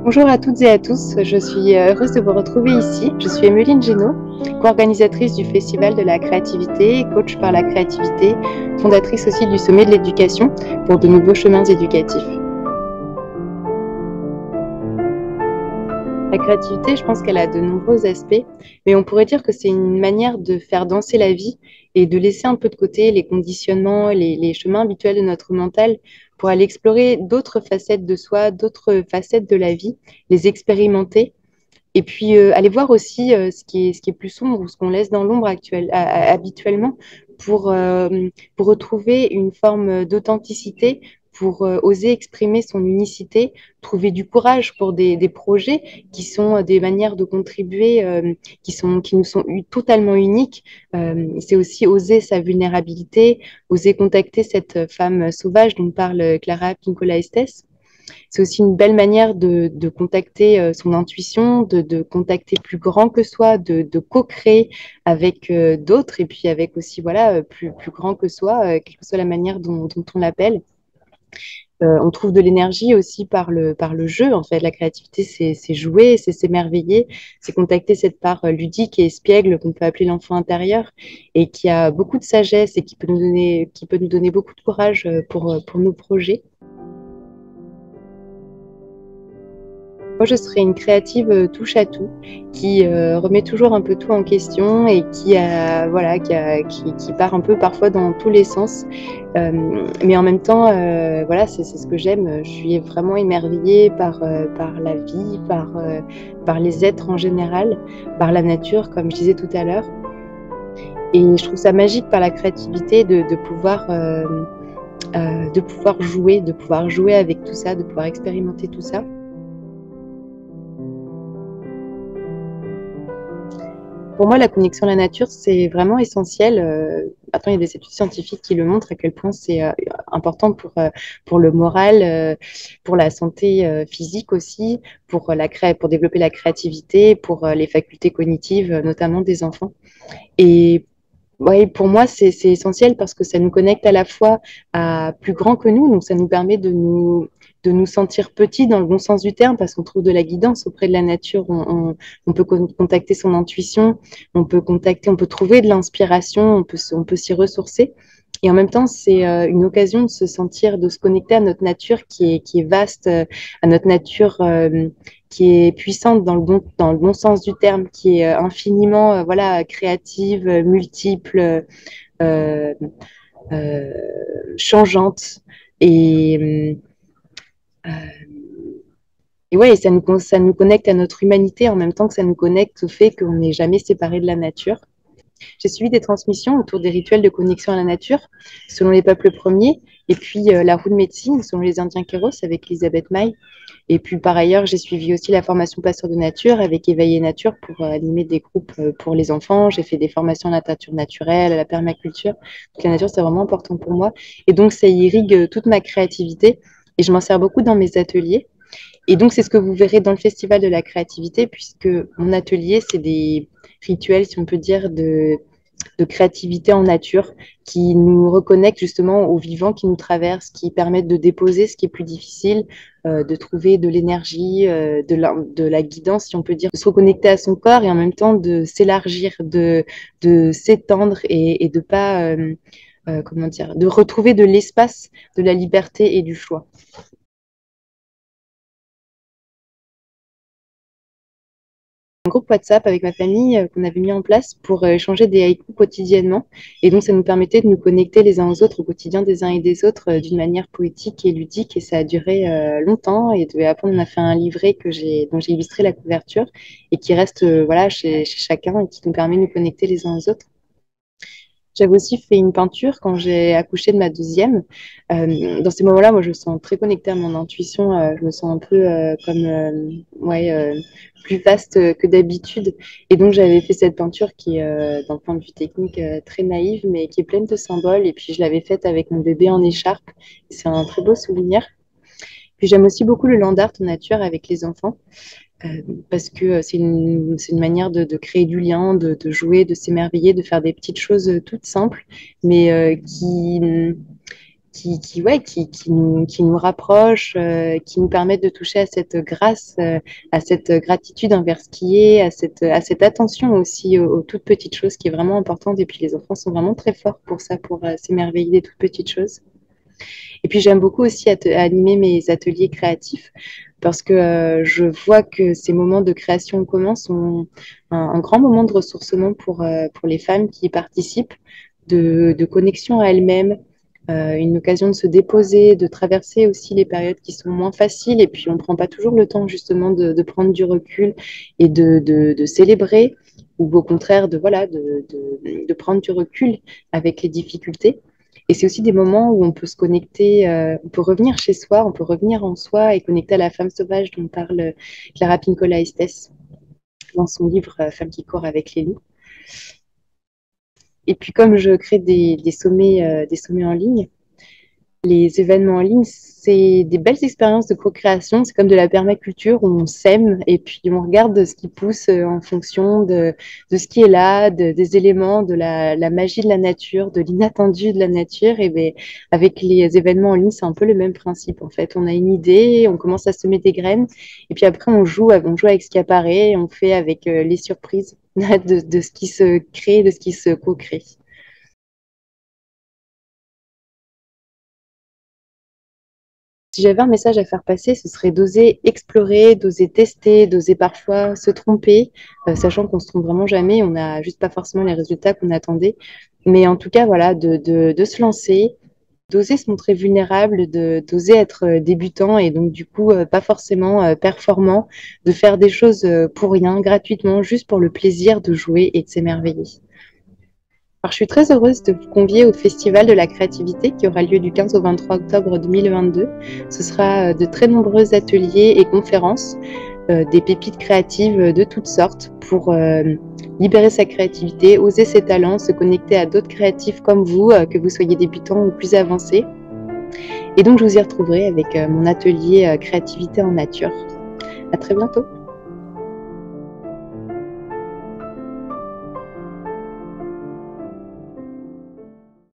Bonjour à toutes et à tous, je suis heureuse de vous retrouver ici. Je suis Emeline Génaud, co-organisatrice du Festival de la créativité, coach par la créativité, fondatrice aussi du Sommet de l'éducation pour de nouveaux chemins éducatifs. La créativité, je pense qu'elle a de nombreux aspects, mais on pourrait dire que c'est une manière de faire danser la vie et de laisser un peu de côté les conditionnements, les chemins habituels de notre mental pour aller explorer d'autres facettes de soi, d'autres facettes de la vie, les expérimenter et puis aller voir aussi ce qui est plus sombre ou ce qu'on laisse dans l'ombre habituellement pour retrouver une forme d'authenticité, pour oser exprimer son unicité, trouver du courage pour des projets qui sont des manières de contribuer qui nous sont totalement uniques. C'est aussi oser sa vulnérabilité, oser contacter cette femme sauvage dont parle Clara Pinkola Estés. C'est aussi une belle manière de contacter son intuition, de contacter plus grand que soi, de co-créer avec d'autres et puis avec aussi voilà, plus grand que soi, quelle que soit la manière dont on l'appelle. On trouve de l'énergie aussi par le jeu. En fait, la créativité, c'est jouer, c'est s'émerveiller, c'est contacter cette part ludique et espiègle qu'on peut appeler l'enfant intérieur et qui a beaucoup de sagesse et qui peut nous donner beaucoup de courage pour nos projets. Moi, je serais une créative touche à tout, qui remet toujours un peu tout en question et qui part un peu parfois dans tous les sens. Mais en même temps, voilà, c'est ce que j'aime. Je suis vraiment émerveillée par la vie, par les êtres en général, par la nature, comme je disais tout à l'heure. Et je trouve ça magique par la créativité de pouvoir jouer avec tout ça, de pouvoir expérimenter tout ça. Pour moi, la connexion à la nature, c'est vraiment essentiel. Maintenant, il y a des études scientifiques qui le montrent à quel point c'est important pour le moral, pour la santé physique aussi, pour développer la créativité, pour les facultés cognitives, notamment des enfants. Et ouais, pour moi, c'est essentiel parce que ça nous connecte à la fois à plus grand que nous, donc ça nous permet de nous sentir petits dans le bon sens du terme parce qu'on trouve de la guidance auprès de la nature. On peut contacter son intuition, on peut trouver de l'inspiration, on peut s'y ressourcer. Et en même temps, c'est une occasion de se sentir, de se connecter à notre nature qui est vaste, à notre nature qui est puissante dans le bon sens du terme, qui est infiniment voilà, créative, multiple, euh, euh, changeante. Et, euh, et ouais, ça nous connecte à notre humanité en même temps que ça nous connecte au fait qu'on n'est jamais séparé de la nature. J'ai suivi des transmissions autour des rituels de connexion à la nature, selon les peuples premiers, et puis la roue de médecine, selon les Indiens Kéros, avec Elisabeth Maille. Et puis par ailleurs, j'ai suivi aussi la formation Pasteur de nature avec Éveiller Nature pour animer des groupes pour les enfants. J'ai fait des formations à la nature naturelle, à la permaculture. Donc la nature, c'est vraiment important pour moi. Et donc ça irrigue toute ma créativité et je m'en sers beaucoup dans mes ateliers. Et donc, c'est ce que vous verrez dans le Festival de la créativité, puisque mon atelier, c'est des rituels, si on peut dire, de créativité en nature, qui nous reconnectent justement au vivant qui nous traverse, qui permettent de déposer ce qui est plus difficile, de trouver de l'énergie, de la guidance, si on peut dire, de se reconnecter à son corps et en même temps de s'élargir, de s'étendre et de pas, comment dire, de retrouver de l'espace, de la liberté et du choix. Un groupe WhatsApp avec ma famille qu'on avait mis en place pour échanger des haïkus quotidiennement. Et donc, ça nous permettait de nous connecter les uns aux autres au quotidien des uns et des autres d'une manière poétique et ludique. Et ça a duré longtemps. Et après, on a fait un livret dont j'ai illustré la couverture et qui reste voilà, chez chacun et qui nous permet de nous connecter les uns aux autres. J'avais aussi fait une peinture quand j'ai accouché de ma deuxième. Dans ces moments-là, moi, je me sens très connectée à mon intuition. Je me sens un peu ouais, plus vaste que d'habitude. Et donc, j'avais fait cette peinture qui est, d'un point de vue technique, très naïve, mais qui est pleine de symboles. Et puis, je l'avais faite avec mon bébé en écharpe. C'est un très beau souvenir. Puis, j'aime aussi beaucoup le land art en nature avec les enfants. Euh, Parce que c'est une manière de créer du lien, de jouer, de s'émerveiller, de faire des petites choses toutes simples, mais qui nous rapprochent, qui nous permettent de toucher à cette grâce, à cette gratitude envers ce qui est, à cette attention aussi aux toutes petites choses qui est vraiment importante. Et puis les enfants sont vraiment très forts pour ça, pour s'émerveiller des toutes petites choses. Et puis j'aime beaucoup aussi animer mes ateliers créatifs parce que je vois que ces moments de création en commun sont un grand moment de ressourcement pour les femmes qui y participent, de connexion à elles-mêmes, une occasion de se déposer, de traverser aussi les périodes qui sont moins faciles. Et puis on ne prend pas toujours le temps justement de prendre du recul et de célébrer, ou au contraire voilà, de prendre du recul avec les difficultés. Et c'est aussi des moments où on peut se connecter, on peut revenir chez soi, on peut revenir en soi et connecter à la femme sauvage dont parle Clara Pinkola Estés dans son livre Femme qui court avec les loups. Et puis comme je crée des sommets en ligne, les événements en ligne, c'est des belles expériences de co-création. C'est comme de la permaculture où on sème et puis on regarde ce qui pousse en fonction de ce qui est là, des éléments, de la magie de la nature, de l'inattendu de la nature. Et bien, avec les événements en ligne, c'est un peu le même principe. En fait, on a une idée, on commence à semer des graines et puis après, on joue avec ce qui apparaît et on fait avec les surprises de ce qui se crée, de ce qui se co-crée. Si j'avais un message à faire passer, ce serait d'oser explorer, d'oser tester, d'oser parfois se tromper, sachant qu'on se trompe vraiment jamais, on n'a juste pas forcément les résultats qu'on attendait. Mais en tout cas, voilà, de se lancer, d'oser se montrer vulnérable, d'oser être débutant et donc du coup pas forcément performant, de faire des choses pour rien, gratuitement, juste pour le plaisir de jouer et de s'émerveiller. Alors, je suis très heureuse de vous convier au Festival de la créativité qui aura lieu du 15 au 23 octobre 2022. Ce sera de très nombreux ateliers et conférences, des pépites créatives de toutes sortes pour libérer sa créativité, oser ses talents, se connecter à d'autres créatifs comme vous, que vous soyez débutants ou plus avancés. Et donc, je vous y retrouverai avec mon atelier créativité en nature. À très bientôt.